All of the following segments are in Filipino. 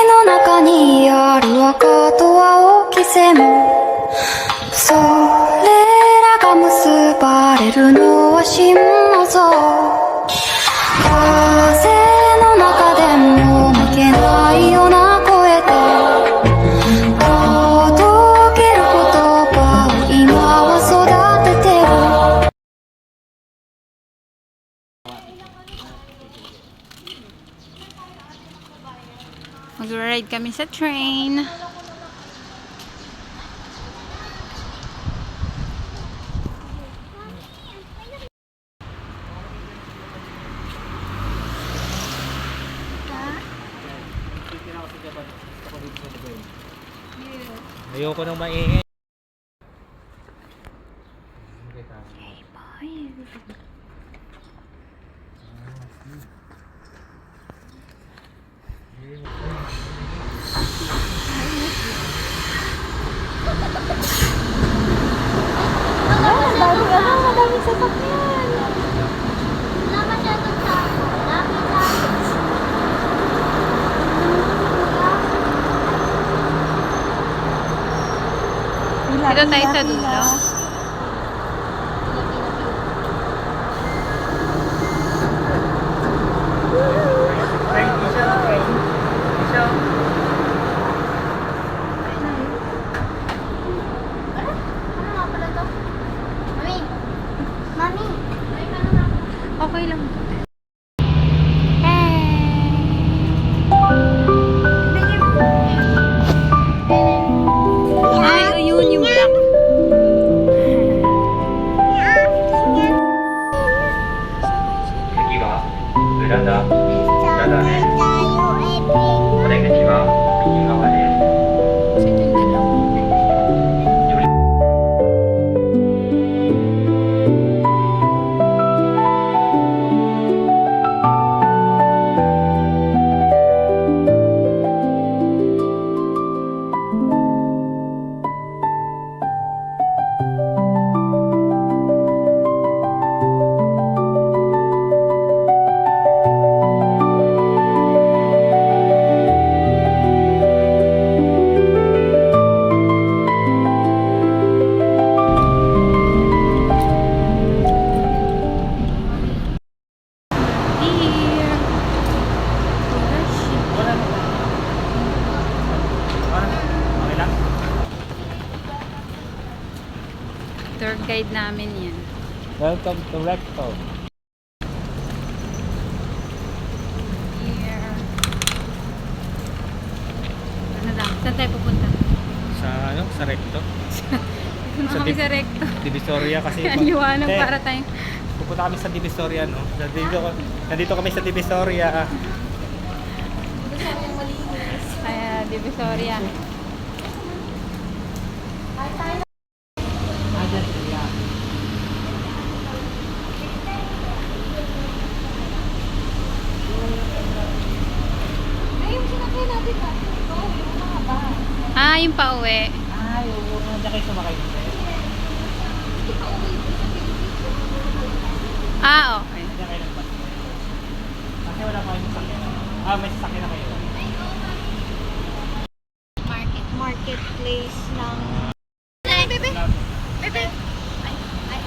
の中にある赤と青き線それらが結ばれるのは心の像風の中でも負けないような声で届ける言葉を今は育ててるMag-ride kami sa train. Ayoko nang maingay. Hey, boy. Madaming sasakyan. Wala masyadong tao. Dami tao. Dito tayo sa dulo. Ano nga pala to? Mami! Mami! Okay lang. Ay, ayun yung black. Tour guide namin yan. Welcome to Recto. Here. Ano lang? Saan tayo pupunta? Sa Recto. Dito na kami sa recto. Divisoria kasi. Liwanag Te, para tayo. pupunta kami sa Divisoria, no? Nandito kami sa Divisoria. Kaya, Divisoria. Ah, yung pauwi. Ay, oo. Nandiyan kayo sumakay. Ah, okay. Nandiyan kayo nagpas. Kasi wala pa kayong sasakyan. May sasakyan na kayo. Marketplace ng... Ay, bebe! Bebe! Ay, ay.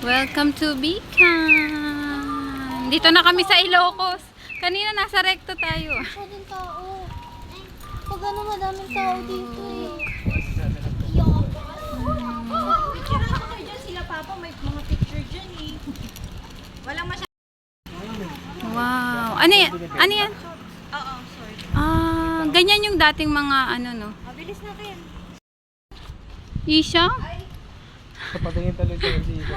Welcome to Bican. Dito na kami sa Ilocos. Kanina nasa recto tayo. Masyadong tao. Pag ano, madaming tao dito eh. Picture ako kayo dyan sila papa, may mga picture dyan eh. Walang masyadong. Wow. Ano yan? Ano yan? Oo, sorry. Ah, ganyan yung dating mga ano no. Mabilis natin. Isha? Patingin tuloy sa dito.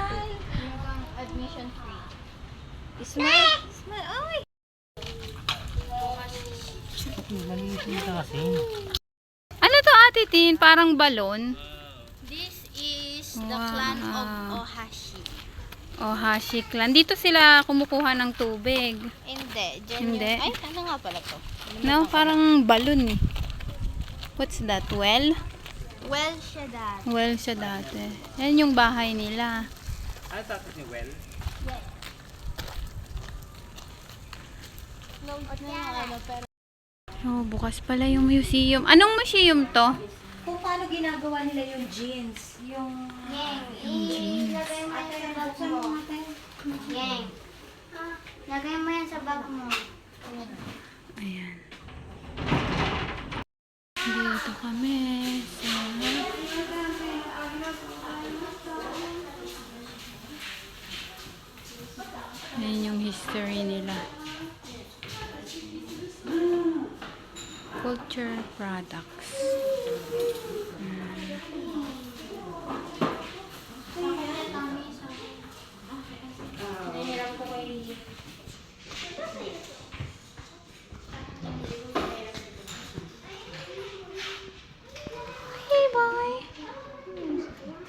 Admission free. Smile! Smile! Ay! Maliit na kasi. Ano to Ate Tin, parang balon. This is the Wow. clan of Ohashi. Ohashi clan. Dito sila kumukuha ng tubig. Hindi. Dyan Hindi. Yung, ay, ano nga pala to? No, parang balon eh. What's that? Well? Well siya dati. Well siya dati. Yan yung bahay nila. Ano tapos ni Well? Close na yung ano, pero Oh, bukas pala yung museum. Anong museum to? Kung paano ginagawa nila yung jeans. Yung... Yang, ilagay mo yan sa bag mo. Yang, lagay mo yan sa bag mo. Ayan. Dito kami. Ayan yung history nila. Culture products. Hey boy!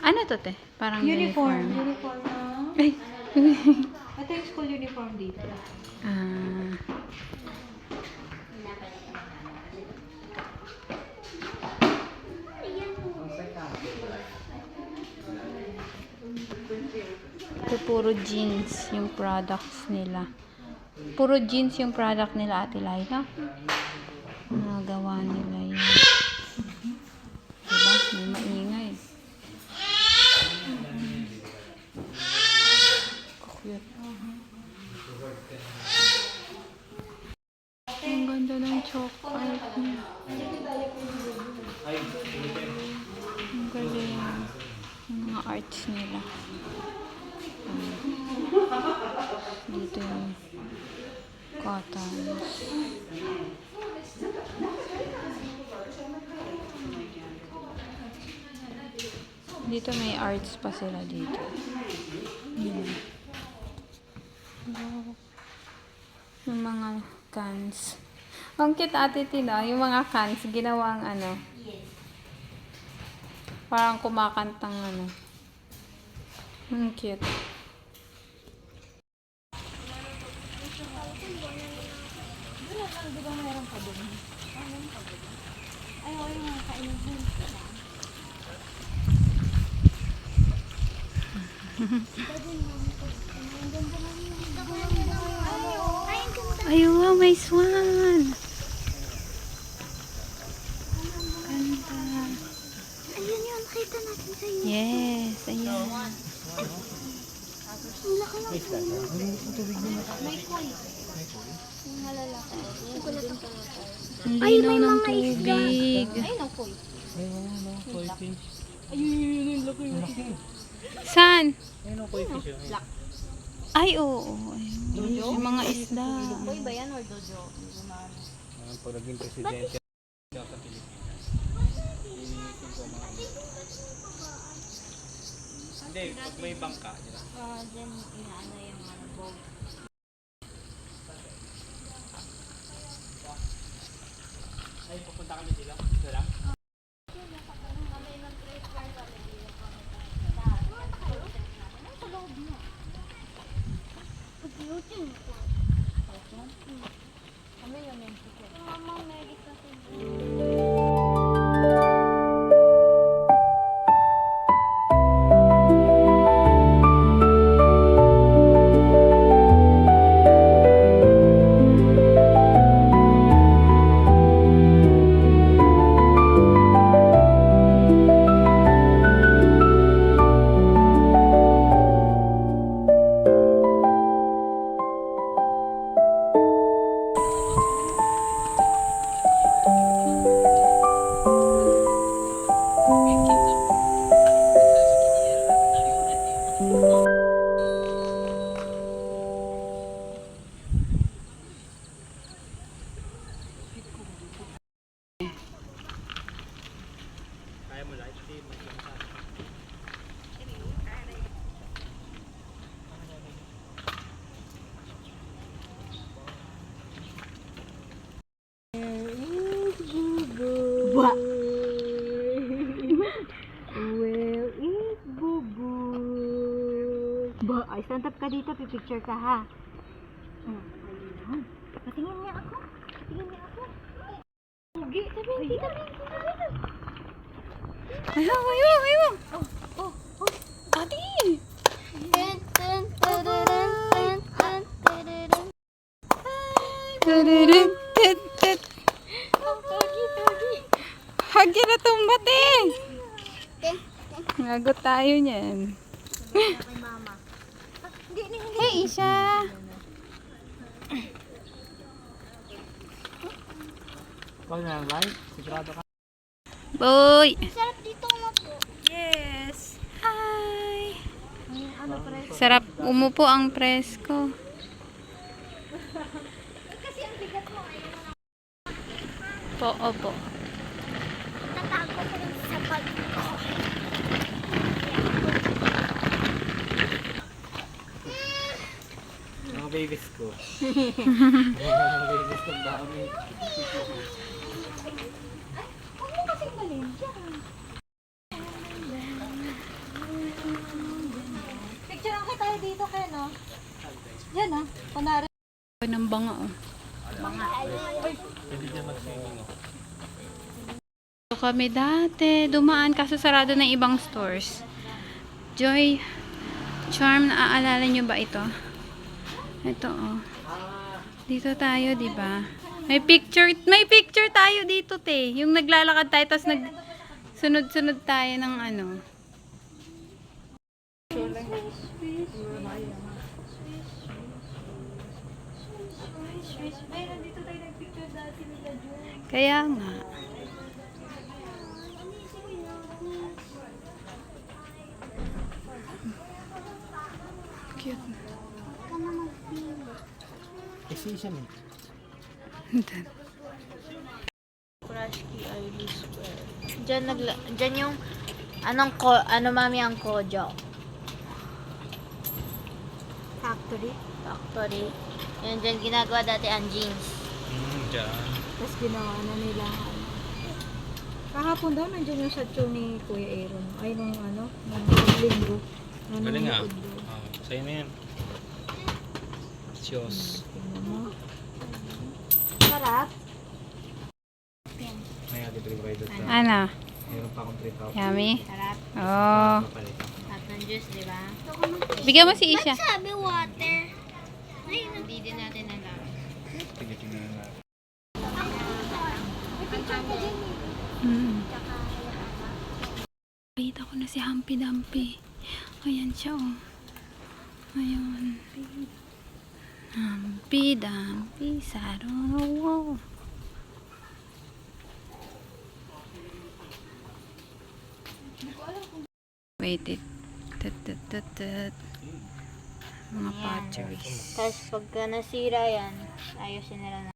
Ano to te? Parang uniform. Uniform na. Ay! Ito yung school uniform dito. Ah. Ito puro jeans yung products nila. Puro jeans yung product nila, Ate Laila. Nagawa nila yun. Diba? May maingay. Cute. Ang ganda ng chocolate niya. Ang galing. Yung mga arts nila. Dito yung cottons. Dito may arts pa sila dito. Yun. Wow. Yung mga cans. Ang cute Ate Tina, yung mga cans, ginawang ano. Parang kumakantang ano. Ang cute. Ay, wow, may swan. Ganda. Ayun yun, nakita natin sa iyo. Yes, ayan. May koi. Yung malalaki. Yung kulit ang Ang linaw ng tubig. Ay, no, koi. Saan? Ayun ang koi fish yun. Ay, oo. Ayun. Yung mga isda. Koi ba yan or dojo? Pag naging presidente sa Pilipinas. Hindi, pag may bangka. Then, inaano yung ano, boat. Ay, pupunta kami sila. Ito lang. Mama, Mary kasi. Kaya mo live stream. Okay, stand up ka dito, pipicture ka ha. Ayan. Patingin niya ako. Ugi, tabi. Ayaw. Ate! Dun, dun, dun, dun, dun, dun, dun, dun. Tudurum, tut, tut. Togi. Hag yun na tumbate! Nagot tayo niyan. Kay mama. Hey, Isha! Ikaw na lang, live. Sigurado ka. Boy! Sarap dito mo. Yes. Hi! Ano pre? Sarap umupo ang presko. Opo. Tatago ko rin sa bag ko. Mga babies ko. Mga babies ko dami. Picture lang tayo dito kayo, no? Yan, no? Kunwari. Ng banga, oh. Dito kami dati. Dumaan kaso sarado ng ibang stores. Joy Charm, naaalala nyo ba ito? Ito, oh. Dito tayo, di ba? May picture tayo dito, te. Yung naglalakad tayo, tapos sunod-sunod tayo ng ano. Nandito tayo nagpicture dati nila, Joy. Kaya nga. Cute. Decision eh. Kurashiki ID Square. Diyan yung ano mami ang Kojo? Factory. Yan dyan ginagawa dati ang jeans. Diyan. Tapos ginawa na nila. Kahapon daw nandiyan yung satyo ni Kuya Aaron. Ay, nung linggo. Galing nga. Sa'yo na yan. Cheers. Tingnan mo. Sarap. May agad revive sa. Ano? Meron pa akong 3,000. Yummy? Sarap. Oh. Papalit. At ng juice, di ba? Bigyan mo si Isha. Sabi water. Hindi din natin alam. Tingnan natin. Kita ko na si Humpy Dumpy. Ayan siya, oh. Ayun. Humpy Dumpy sat on a wall. Wait it. Tut. Mga potteries. Tapos pagka nasira yan, ayusin nila na.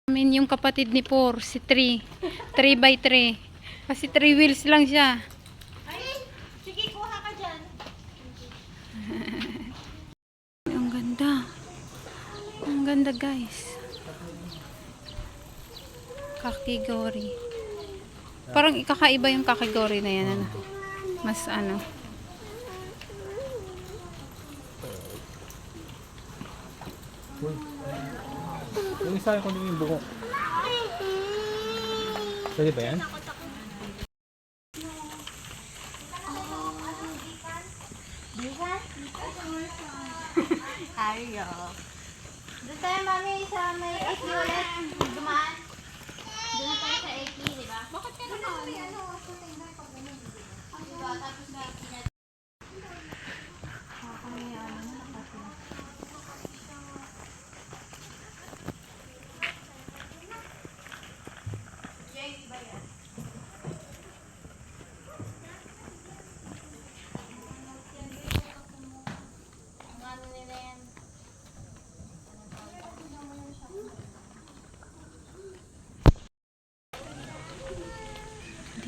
Amin yung kapatid ni Por, si 3. 3x3. Kasi 3 wheels lang siya. Ay! Sige, kuha ka dyan. Ang ganda. Ang ganda, guys. Kakigori. Parang ikakaiba yung kakigori na yan. Ano? Mas ano. Yung isa ko din yung buhok. Pwede ba yan? Ayo. Doon tayo, mami, sa may AC ulit. Dumaan. Doon tayo sa AC, di ba? Bakit ka naman? Diba? Tapos na,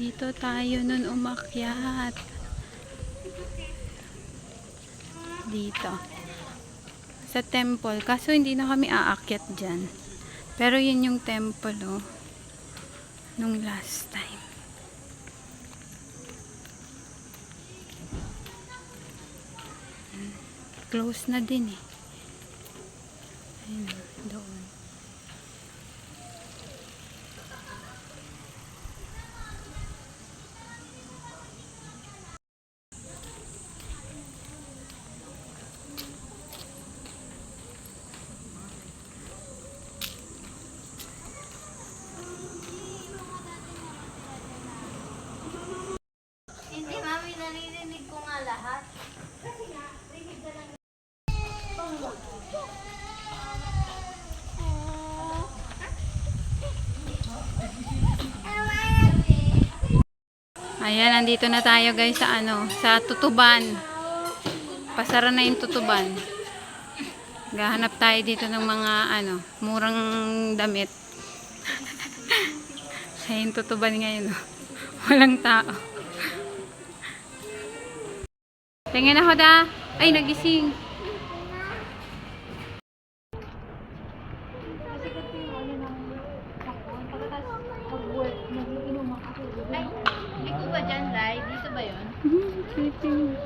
Dito tayo nun umakyat. Dito. Sa temple. Kaso hindi na kami aakyat dyan. Pero yun yung temple, oh. Nung last time. Close na din eh. Ayun, doon. Hindi, mami, naririnig ko nga lahat. Ayan, nandito na tayo guys sa ano, sa Tutuban. Pasara na yung Tutuban. Gahanap tayo dito ng mga ano, murang damit. Kaya yung Tutuban ngayon, oh. Walang tao. Tingin ako da. Ay, nagising. Ay, hindi ko ba dyan, Lai? Dito ba yun? Sleeping.